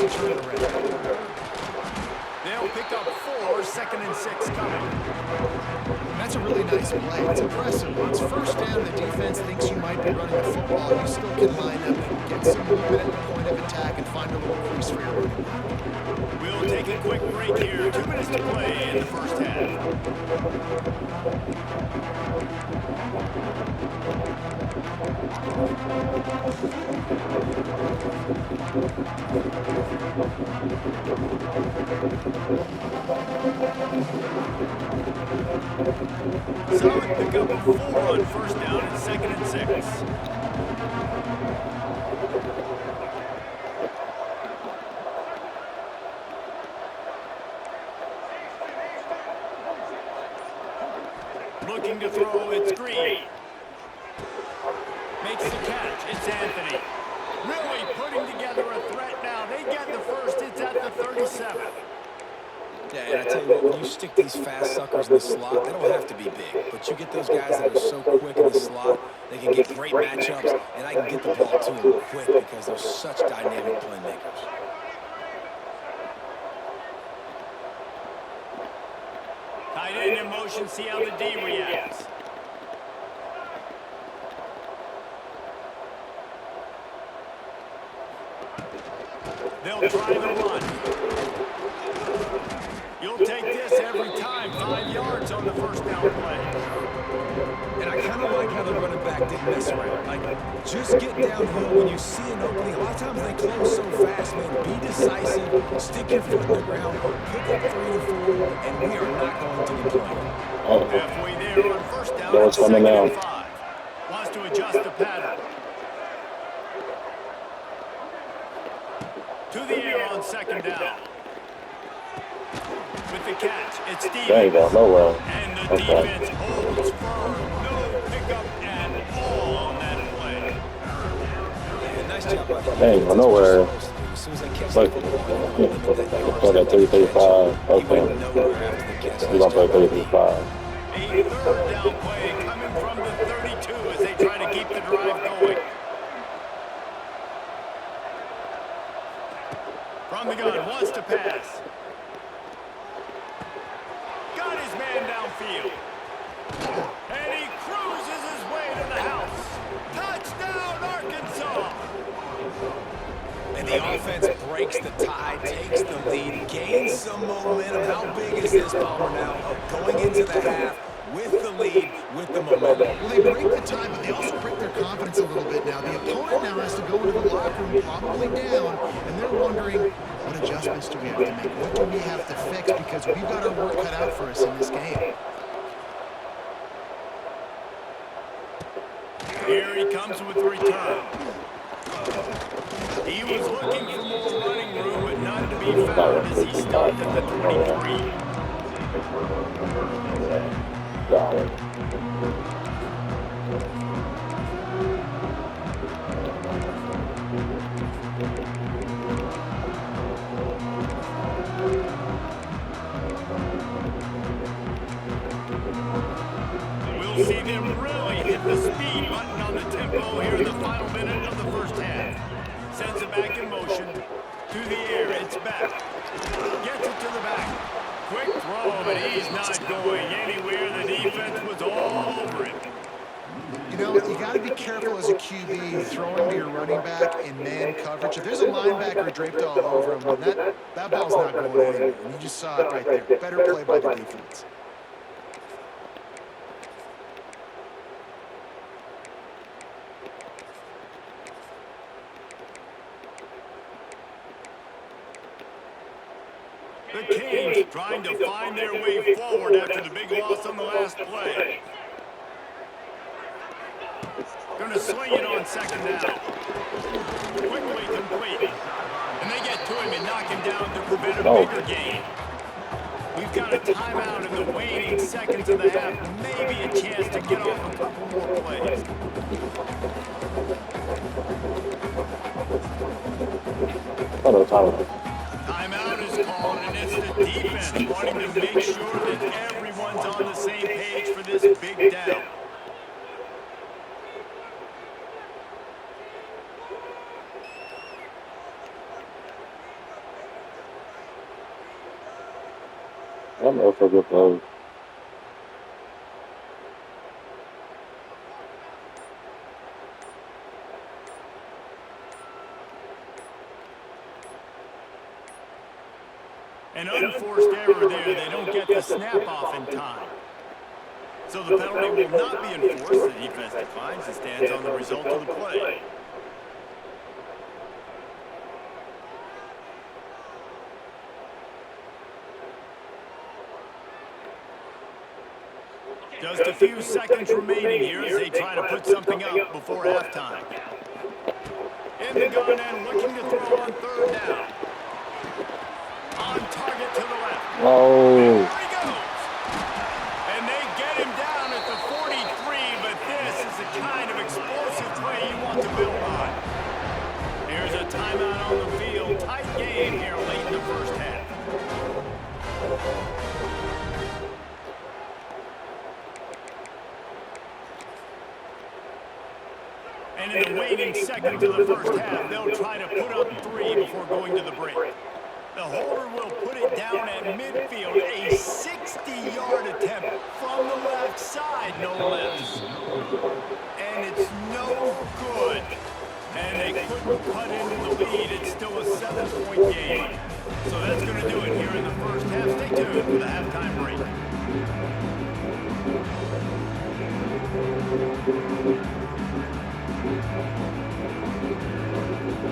and turn it around. They'll pick up 4, 2nd and 6 coming. That's a really nice play. It's impressive. When it's first down, the defense thinks you might be running the football. You still can line up, get some movement at the point of attack, and find a little crease for your running back. We'll take a quick break here. 2 minutes to play in the first half. Solid pickup of 4 on first down and 2nd and 6. Looking to throw, it's Green. Makes the catch, it's Anthony. Really putting together a threat now. They get the first, it's at the 37. Yeah, and I tell you what, when you stick these fast suckers in the slot, they don't have to be big. But you get those guys that are so quick in the slot, they can get great matchups, and I can get the ball to them quick because they're such dynamic playmakers. Tight end in motion, see how the D reacts. They'll try the run. You'll take this every time. 5 yards on the first down play. And I kind of like how the running back didn't mess around. Like, just get downhill when you see an opening. A lot of times they close so fast, man. Be decisive. Stick your foot in the ground. Pick up 3 or 4, and we are not going to be playing. Halfway there on first down. It's 2nd and 5. Wants to adjust the pattern. To the air on 2nd down. With the catch, it's Stevens. There you go, nowhere. And the defense holds firm. No pickup at all on that play. Yeah, nice job by the There you go, nowhere. As soon as they catch Look, the football, play that 3-35. Okay. He's gonna play 3-35. A third down play coming from the 32 as they try to keep the drive going. From the gun, wants to pass. Got his man downfield. And he cruises his way to the house. Touchdown, Arkansas! And the offense breaks the tie, takes the lead, gains some momentum. How big is this, Palmer, now? Going into the half with the lead, with the momentum. Well, they break the tie, but they also break their confidence a little bit now. The opponent now has to go into the locker room, probably down, and they're wondering, what adjustments do we have to make? What do we have to fix? Because we've got our work cut out for us in this game. Here he comes with the return. He was looking for more running room, but none to be found as he stopped at the 23. Got it. We'll see them really hit the speed button on the tempo here in the final minute of the first half. Sends it back in motion. To the air, it's back. Gets it to the back. Quick throw, but he's not going anywhere. The defense was all over it. You know, you got to be careful as a QB throwing to your running back in man coverage. If there's a linebacker draped all over him, that ball's not going anywhere. And you just saw it right there. Better play by the defense. The Kings trying to find their way forward after the big loss on the last play. Going to sling it on 2nd down. Quickly complete. And they get to him and knock him down to prevent a bigger gain. We've got a timeout in the waning seconds of the half. Maybe a chance to get off a couple more plays. Timeout is called, and it's the defense wanting to make sure that everyone's on the same page for this big down. I'm up for good play. An unforced error there. They don't get the snap off in time. So the penalty will not be enforced. The defense declines and stands on the result of the play. Just a few seconds remaining here as they try to put something up before halftime. In the gun and looking to throw on third down. On target to the left. Oh. There he goes. And they get him down at the 43, but this is the kind of explosive play you want to build on. Here's a timeout on the field. Tight game here late in the first half. And in the waning seconds of the first half, they'll try to put up 3 before going to the break. The holder will put it down at midfield, a 60-yard attempt from the left side, no less. And it's no good. And they couldn't cut into the lead. It's still a 7-point game. So that's going to do it here in the first half. Stay tuned for the halftime break.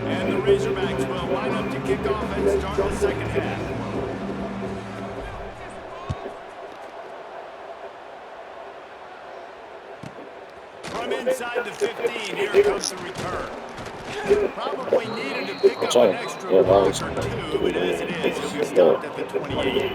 And the Razorbacks will line up to kick off and start the second half. From inside the 15, here comes the return. Probably needed to pick up an extra block or 2, but as it is, he'll be stopped at the 28.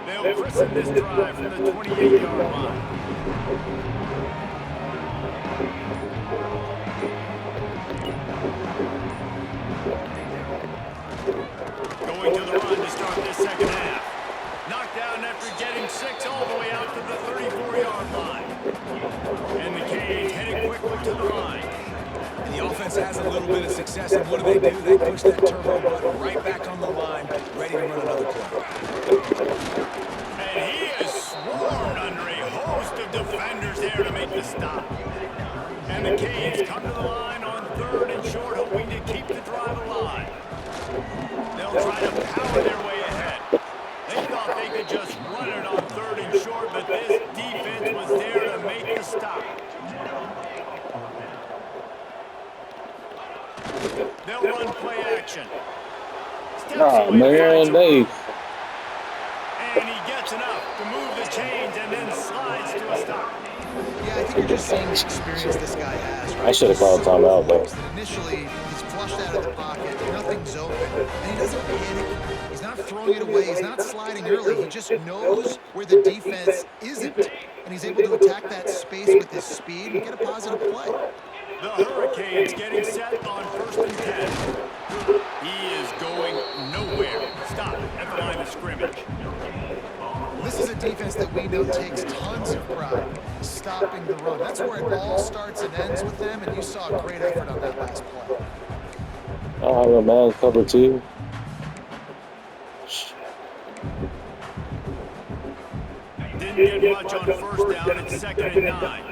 They'll christen this drive from the 28-yard line. Going to the run to start this second half. Knocked down after getting 6 all the way out to the 34-yard line. And the Canes headed quickly to the line. And the offense has a little bit of success, and what do? They push that turbo button right back on the line, ready to run another play. And he is swarmed under a host of defenders there to make the stop. And the Canes come to the line on 3rd and short, hoping to keep the drive alive. They'll try to power their way ahead. They thought they could just run it on 3rd and short, but this defense was there to make the stop. They'll run play action. Oh, man, they... And he gets enough to move the chains and then slides to a stop. Yeah, I think you're just seeing the experience this guy has, right? I should have called a timeout, though. Initially, he's flushed out of the pocket, nothing's open, and he doesn't panic. He's not throwing it away, he's not sliding early, he just knows where the defense isn't, and he's able to attack that space with his speed and get a positive play. The Hurricanes getting set on 1st and 10. He is going nowhere. Stop at the line of scrimmage. This is a defense that we know takes tons of pride stopping the run. That's where it all starts and ends with them, and you saw a great effort on that last play. Oh, man, cover 2. Didn't get much on 1st down. It's 2nd and 9.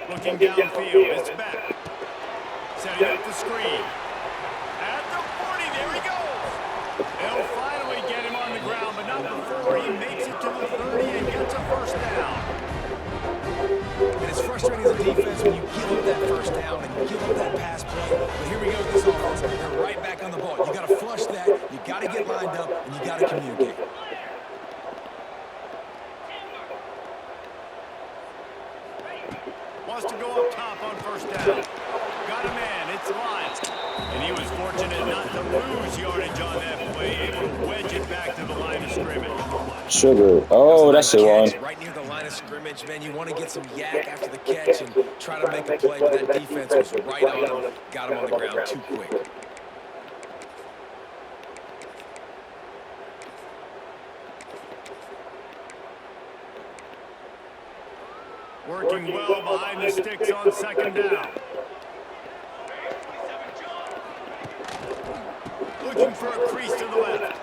Looking downfield, it's back. Setting up the screen. At the 40, there he goes. They'll finally get him on the ground, but not before he makes it to the 30 and gets a 1st down. And it's frustrating as a defense when you give up that 1st down and you give up that pass play. But here we go with this offense. They're right back on the ball. You got to flush that, you got to get lined up, and you got to communicate. Wants to go up top on 1st down. Got a man, it's Lyles. And he was fortunate not to lose yardage on that play, able to wedge it back to the line of scrimmage. Sugar. Oh, that's the one. Right near the line of scrimmage, man. You want to get some yak after the catch and try to make a play, but that defense was right on him. Got him on the ground too quick. Working well behind the sticks on second down. Looking for a crease to the left.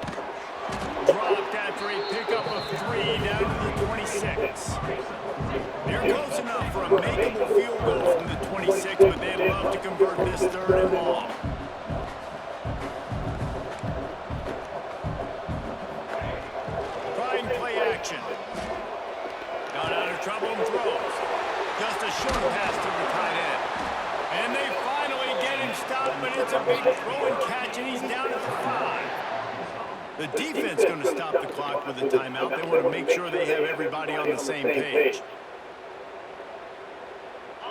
Dropped after a pickup of 3 down to the 26. They're close enough for a makeable field goal from the 26, but they'd love to convert this 3rd and long. Trying play action. Got out of trouble and throws. Just a short pass to the tight end. And they finally get him stopped, but it's a big throw and catch, and he's down at the 5. The defense going to stop the clock with a timeout. They want to make sure they have everybody on the same page.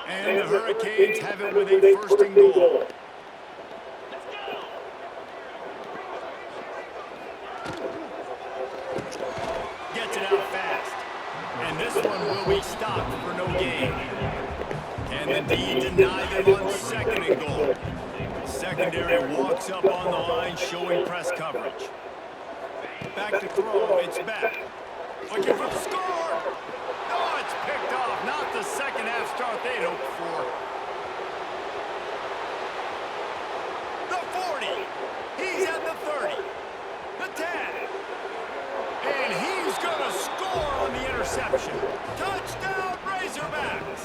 And the Hurricanes have it with a 1st and goal. Gets it out fast. And this one will be stopped for no gain. And the D deny them on 2nd and goal. Secondary walks up on the line, showing press coverage. Back to throw, it's back. Looking for the score. Oh, it's picked off. Not the second half start they'd hoped for. The 40. He's at the 30. The 10. And he's going to score on the interception. Touchdown, Razorbacks.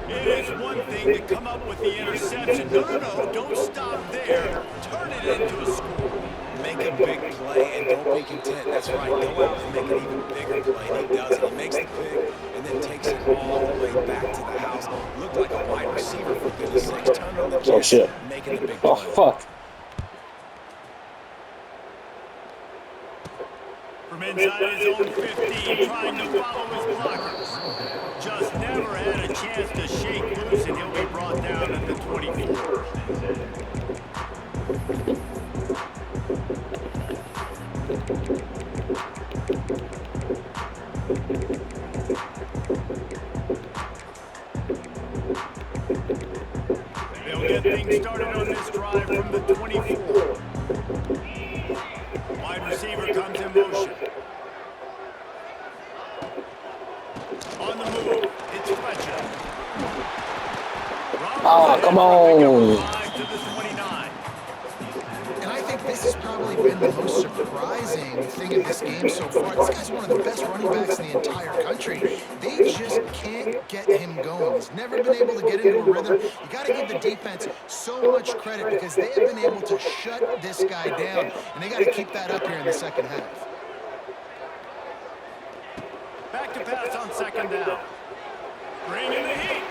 It is one thing to come up with the interception. No, don't stop there. Turn it into a score. Make a big play and don't be content. That's right. Go out and make an even bigger play. And he does it. He makes the pick and then takes it all the way back to the house. Looked like a wide receiver, for goodness sakes. Turned on the Oh, shit. making the big play. Oh, fuck. From inside his own 15, trying to follow his blockers. Just never had a chance to shake loose, and he'll be brought down at the 24. They'll get things started on this drive from the 24. Wide receiver comes in motion. On the move, it's Fletcher. Oh, come on. To the 29. And I think this has probably been the most surprising thing in this game so far. This guy's one of the best running backs in the entire country. They just can't get him going. He's never been able to get into a rhythm. You got to give the defense so much credit because they have been able to shut this guy down, and they got to keep that up here in the second half. Back to pass on second down. Bringing the heat.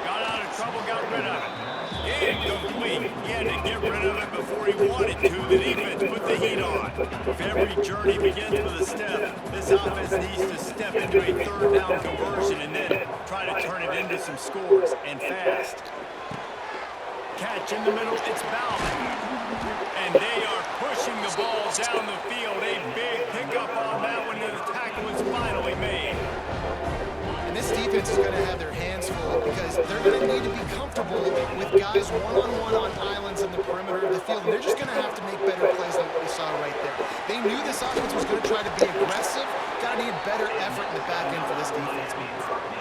Got out of trouble, got rid of it. Incomplete. He had to get rid of it before he wanted to. The defense put the heat on. If every journey begins with a step, this offense needs to step into a 3rd down conversion and then try to turn it into some scores, and fast. Catch in the middle, it's Bowman. And they are pushing the ball down the field. A big pickup on that one, and the tackle is finally made. And this defense is going to have their hands full because they're going to need to be comfortable with guys one-on-one on islands in the perimeter of the field. And they're just going to have to make better plays than what we saw right there. They knew this offense was going to try to be aggressive. Got to need better effort in the back end for this defense moving forward.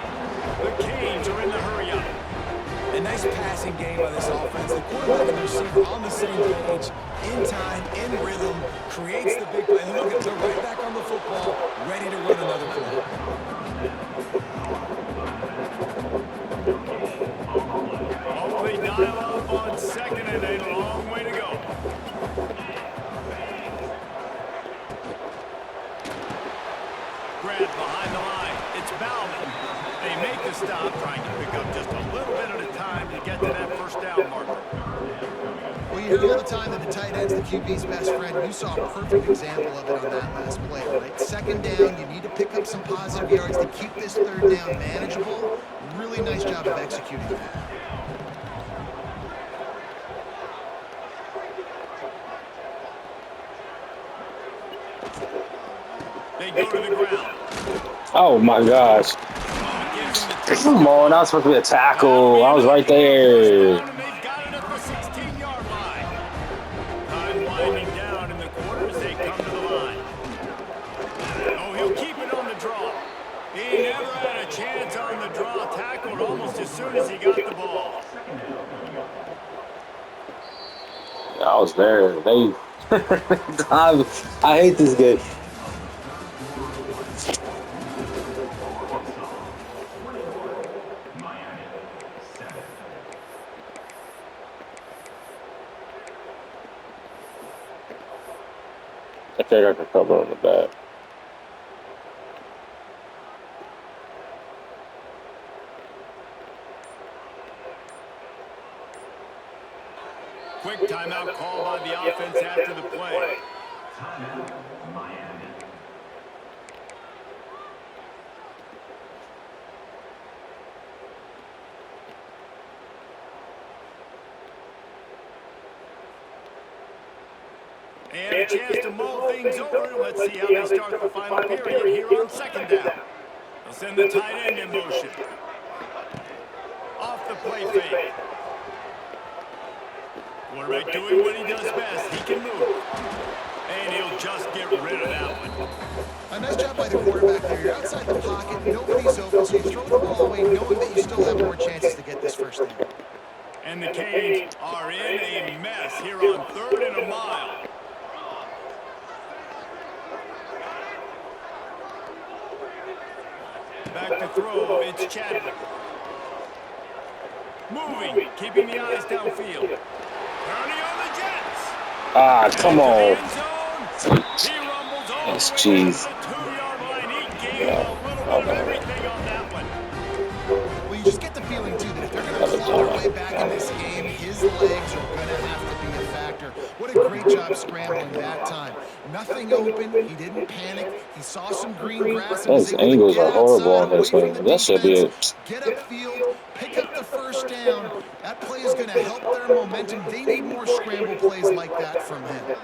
The Canes are in the hurry-up. A nice passing game by this offense. The quarterback and the receiver on the same page, in time, in rhythm, creates the big play. And look at, they're right back on the football, ready to run another play. Oh, they dial up on second, and a long way to go. Grab behind the line. It's Bowman. They make the stop, trying to pick up just a little bit at a time to get to that 1st down marker. Well, you hear all the time that the tight end's the QB's best friend. You saw a perfect example of it on that last play, right? Second down, you need to pick up some positive yards to keep this 3rd down manageable. Really nice job of executing that. They go to the ground. Oh, my gosh. Come on, that was supposed to be a tackle. I was right there. And they've got it at the 16-yard line. Time winding down in the quarter as they come to the line. Oh, he'll keep it on the draw. He never had a chance I was there. They. I hate this game. I think I can cover on the back. Quick timeout call by the offense after the play. And a chance to mull things over. Let's see how they start the final period here on second down. They'll send the tight end in motion. Off the play fake. Quarterback doing what he does best. He can move. And he'll just get rid of that one. A nice job by the quarterback there. You're outside the pocket. Nobody's open, so you throw the ball away knowing that you still have more chances to get this first down. And the Canes are in a mess here on 3rd and a mile. Back to throw, it's Chadwick. Moving, keeping the eyes downfield. Turning on the Jets. Ah, come on. He rumbles all That's the way cheese. to the 2-yard line. He gave a little bit of everything on that one. Well, you just get the feeling, too, that if they're going to claw their way back in this game, his legs are going to have to be a factor. What a great job scrambling that time. Nothing open. He didn't panic. He saw some green grass and was Those able to angles get are horrible outside on this away thing. from the That should be defense, it. get upfield, pick up the first down. That play is going to help their momentum. They need more scramble plays like that from him.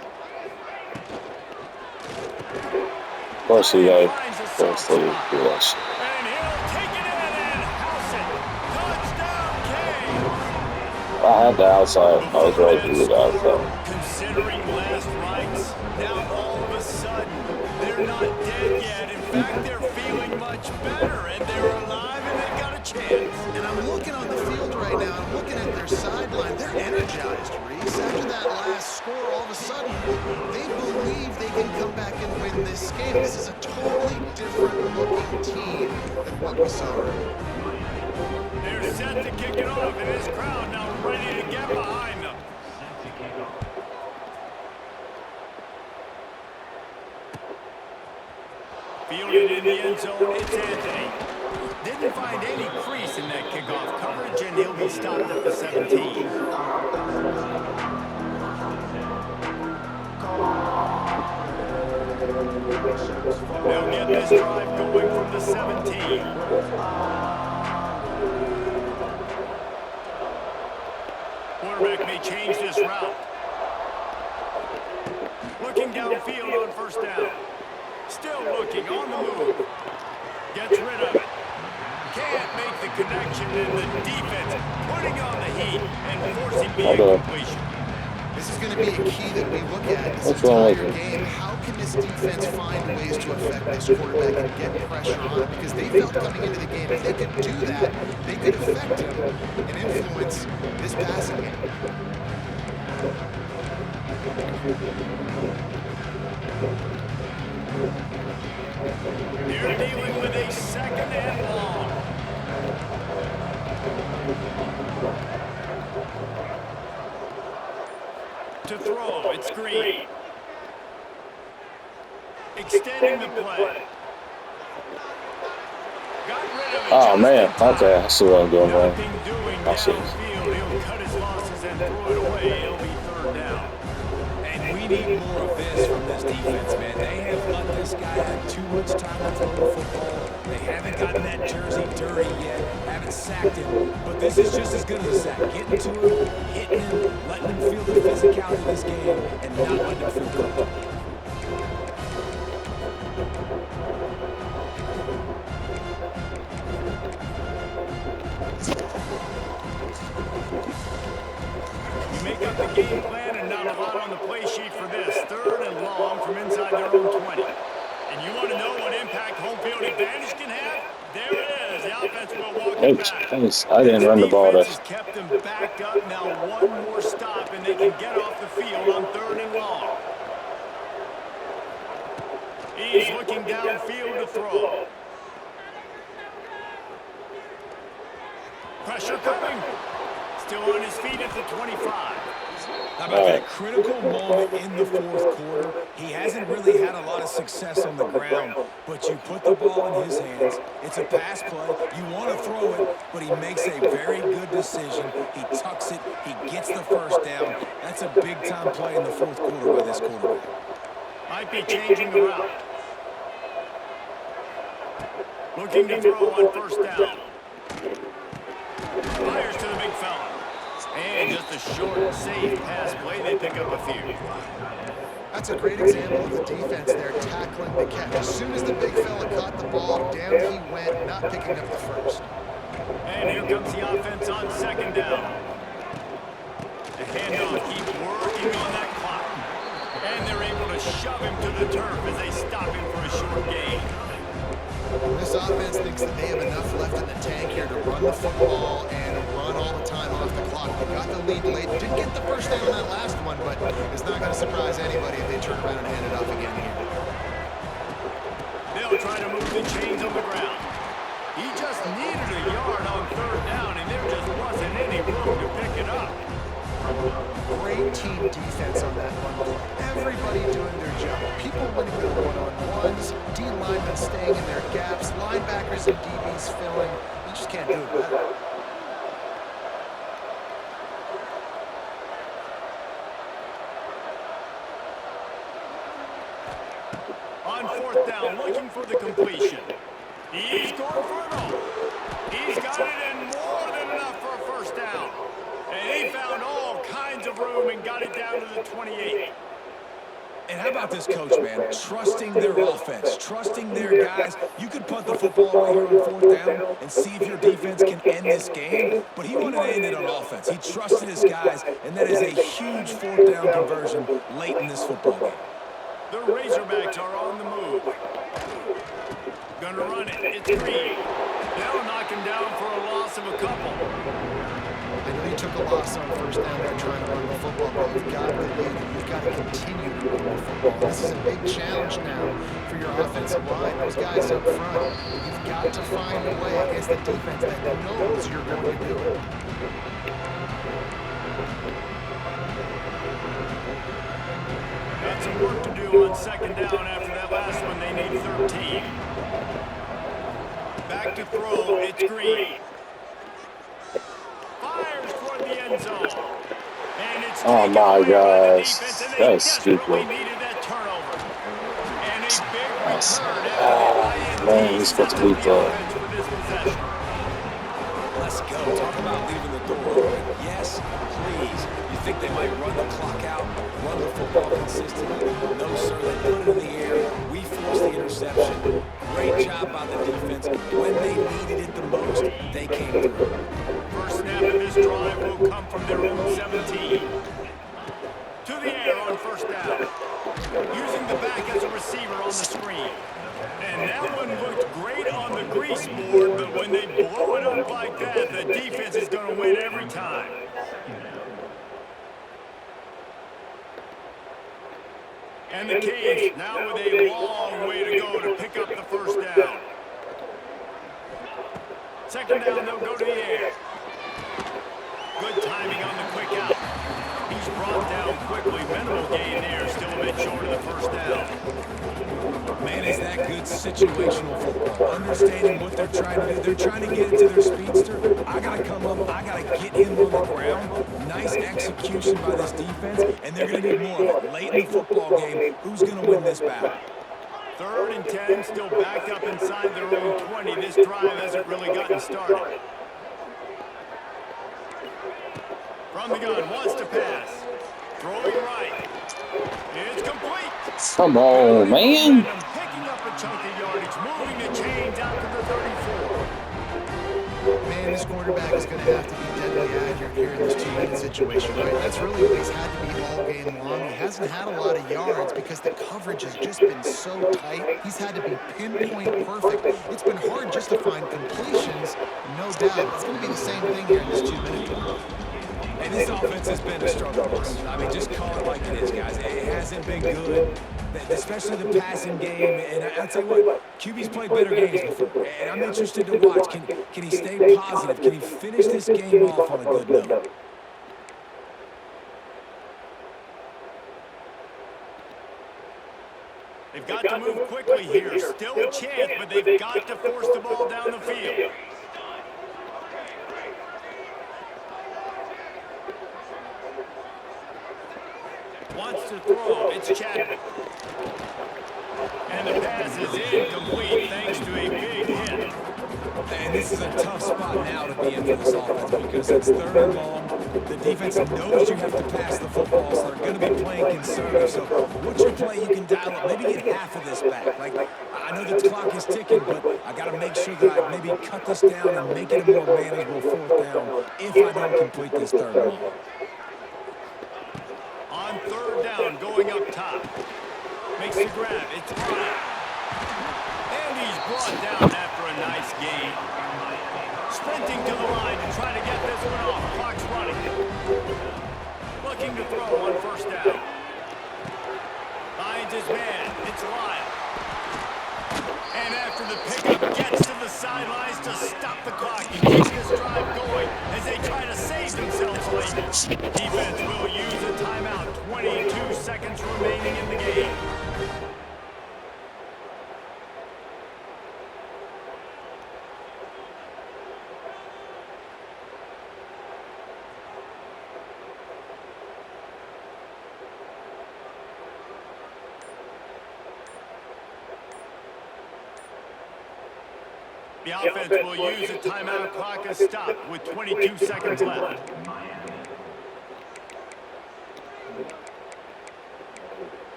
Of course, he got first to do that shit. And he'll take it in and house it. Touchdown, Canes. I had the outside. I was ready to do the outside. Considering last rights, now all of a sudden, they're not dead yet. In fact, they're feeling much better, and they're alive, and they've got a chance. And I'm looking on the field right now. I'm looking at their sideline. They're energized, Reese. After that last score, all of a sudden, they believe they can come back and win this game. This is a totally different-looking team than what we saw earlier. They're set to kick it off, and this crowd now ready to get behind them. Fielded in the end zone, it's Anthony. Didn't find any crease in that kickoff coverage, and he'll be stopped at the 17. They'll get this drive going from the 17. Quarterback may change this route. Looking downfield on first down. Still looking on the move. Gets rid of it. Can't make the connection, and the defense putting on the heat and forcing the incompletion. This is going to be a key that we look at this entire game. How can this defense find ways to affect this quarterback and get pressure on him? Because they felt coming into the game, if they could do that, they could affect him and influence this passing game. They're dealing with a second and long. To throw, it's Green. Extending the play. Got rid of it. Oh, man. Okay, I see what I'm doing, man. Nothing doing I see. downfield. He'll cut his losses and throw it away. It'll be 3rd down. And we need more of this from this defense, man. They have let this guy have too much time to throw the football. They haven't gotten that jersey dirty yet, haven't sacked him. But this is just as good as a sack. Getting to him, hitting him, letting him feel the physicality of this game, and not letting him feel comfortable. You make up the game plan and not a lot on the play sheet for this. 3rd and long from inside their own 20. And you want to know what impact home field advantage can have? There it is. The offense will walk I didn't run the ball. Defense has kept them backed up. Now one more stop, and they can get off the field on 3rd and long. He's looking downfield to throw. Pressure coming. Still on his feet at the 25. How about that critical moment in the 4th quarter? He hasn't really had a lot of success on the ground, but you put the ball in his hands. It's a pass play. You want to throw it, but he makes a very good decision. He tucks it. He gets the 1st down. That's a big-time play in the 4th quarter by this quarterback. Might be changing the route. Looking to throw on 1st down. Fires to the big fella. And just a short, safe pass play. They pick up a few. That's a great example of the defense there tackling the catch. As soon as the big fella caught the ball, down he went, not picking up the 1st. And here comes the offense on 2nd down. The handoff keeps working on that clock. And they're able to shove him to the turf as they stop him for a short gain. This offense thinks that they have enough left in the tank here to run the football and run all the time off the clock. They got the lead late. Didn't get the 1st down on that last one, but it's not going to surprise anybody if they turn around and hand it off again here. They'll try to move the chains on the ground. He just needed a yard on 3rd down, and there just wasn't any room to pick it up. Great team defense on that one play. Everybody doing their job. People winning their one-on-ones, D-linemen staying in their gaps, linebackers and DBs filling. You just can't do it better. On 4th down, looking for the completion. He's going for it all. He's got it and more than enough for a 1st down. And he found all kinds of room and got it down to the 28. And how about this coach, man? Trusting their offense, trusting their guys. You could punt the football right here on 4th down and see if your defense can end this game, but he wanted to end it on offense. He trusted his guys, and that is a huge 4th down conversion late in this football game. The Razorbacks are on the move. Gonna run it. It's Reed. They'll knock him down for a loss of a couple. I know you took a loss on 1st down there trying to run the football, but you've got the lead and you've got to continue to run the football. This is a big challenge now for your offensive line. Those guys up front, you've got to find a way against the defense that knows you're going to do it. Got some work to do on 2nd down after that last one. They need 13. Back to throw. It's Green. Fires toward the end zone. And it's Oh my gosh, that's stupid. Needed that turnover. And a big return. Man, he's supposed to beat that. Let's go. Talk about leaving the door open. Yes, please. You think they might run the clock out, run the football consistently? No, sir. They put it in the air. We forced the interception. Great job by the defense. When they needed it the most, they came through. First snap of this drive will come from their own 17. To the air on 1st down. Using the back as a receiver on the screen. And that one looked great on the grease board, but when they blow it up like that, the defense is going to win every time. And the Canes now with a long way to go to pick up the 1st down. 2nd down, they'll go to the air. Good timing on the quick out. He's brought down quickly. Minimal gain there, still a bit short of the 1st down. Man, is that good situational football. Understanding what they're trying to do. They're trying to get it to their speedster. I got to come up. I got to get him on the ground. Nice execution by this defense, and they're going to need more of it. Late in the football game, who's going to win this battle? 3rd and 10, still backed up inside their own 20. This drive hasn't really gotten started. From the gun, wants to pass. Throwing right. It's complete. Come on, man. Picking up a chunk of yardage, moving the chains out to the 34. Man, saying this quarterback is going to have to be deadly accurate here in this 2-minute situation, right? That's really what he's had to be all game long. He hasn't had a lot of yards because the coverage has just been so tight. He's had to be pinpoint perfect. It's been hard just to find completions, no doubt. It's going to be the same thing here in this 2-minute drill. And this offense has been a struggle bus. I mean, just call it like it is, guys. It hasn't been good, especially the passing game. And I'll tell you what, QB's played better games before. And I'm interested to watch. Can he stay positive? Can he finish this game off on a good note? They've got to move quickly here. Still a chance, but they've got to force the ball down the field. Wants to throw. It's Chapman. And the pass is incomplete thanks to a big hit. And this is a tough spot now to be in for this offense because it's 3rd and long. The defense knows you have to pass the football, so they're going to be playing conservative. So what's your play you can dial up? Maybe get half of this back. Like, I know the clock is ticking, but I got to make sure that I maybe cut this down and make it a more manageable 4th down if I don't complete this 3rd and long. On 3rd down, going up top. Makes the grab. It's Bryant. And he's brought down after a nice gain. Sprinting to the line to try to get this one off. Clock's running. Looking to throw on 1st down. Finds his man. It's Lyle. And after the pickup, gets to the sidelines to stop the clock and keep this drive going as they try to save themselves late. Defense will use a timeout. 22 seconds remaining in the game. The offense will use a timeout. Clock is stopped with 22 seconds left.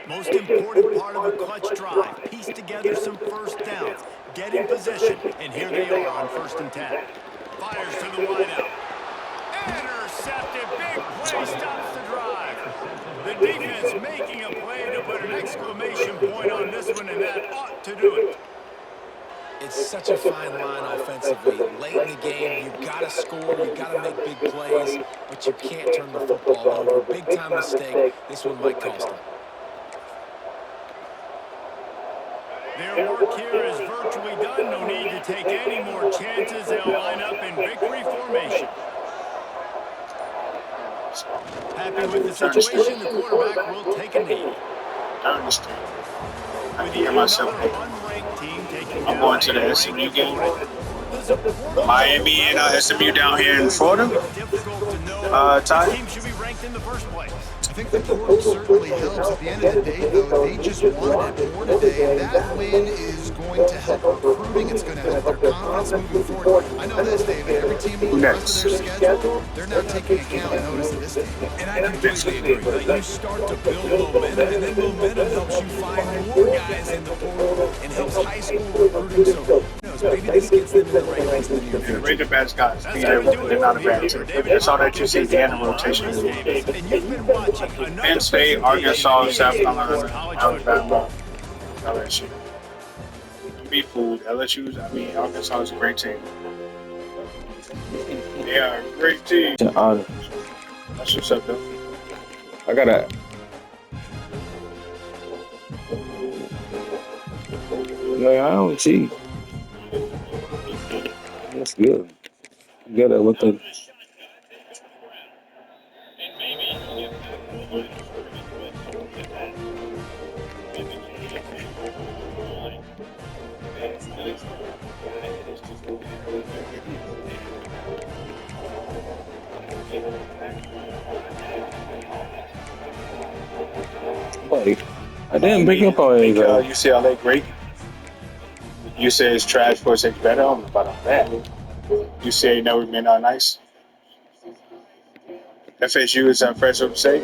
Most important part of a clutch drive. Piece together some 1st downs. Get in position. And here they are on 1st and 10. Fires to the wideout. Intercepted. Big play stops the drive. The defense making a play to put an exclamation point on this one, and that ought to do it. It's such a fine line offensively. Late in the game, you've got to score, you've got to make big plays, but you can't turn the football over. Big-time mistake. This one might cost them. Their work here is virtually done. No need to take any more chances. They'll line up in victory formation. Happy with the situation, the quarterback will take a knee. I hear myself. I'm going to the SMU game. Miami and SMU down here in Florida. Ty? Team should be ranked in the first place. I think the portal certainly helps. At the end of the day, though, they just wanted it more today, and that win is going to help recruiting. It's going to help their confidence moving forward. I know this, David. Every team on the rest of their schedule, they're not taking account and notice of this team. And I completely agree. Like, you start to build momentum, and then momentum helps you find more guys in the portal and helps high school recruiting. So, who knows, maybe this gets them in the right place in the near future. Razorbacks guys, they're not a bad team. That's all that you see, the end of rotation. And you've been watching Penn State, Arkansas, South Carolina, Alabama, LSU. Be fooled. LSU's, Arkansas is a great team. They are a great team. That's what's up, though. I gotta. No, I don't cheat. That's good. Good at what the. Wait, I didn't pick up on it. UCLA great. You say it's trash for it's better. I don't know about that. UCLA never been nice. FSU is at Fresno State.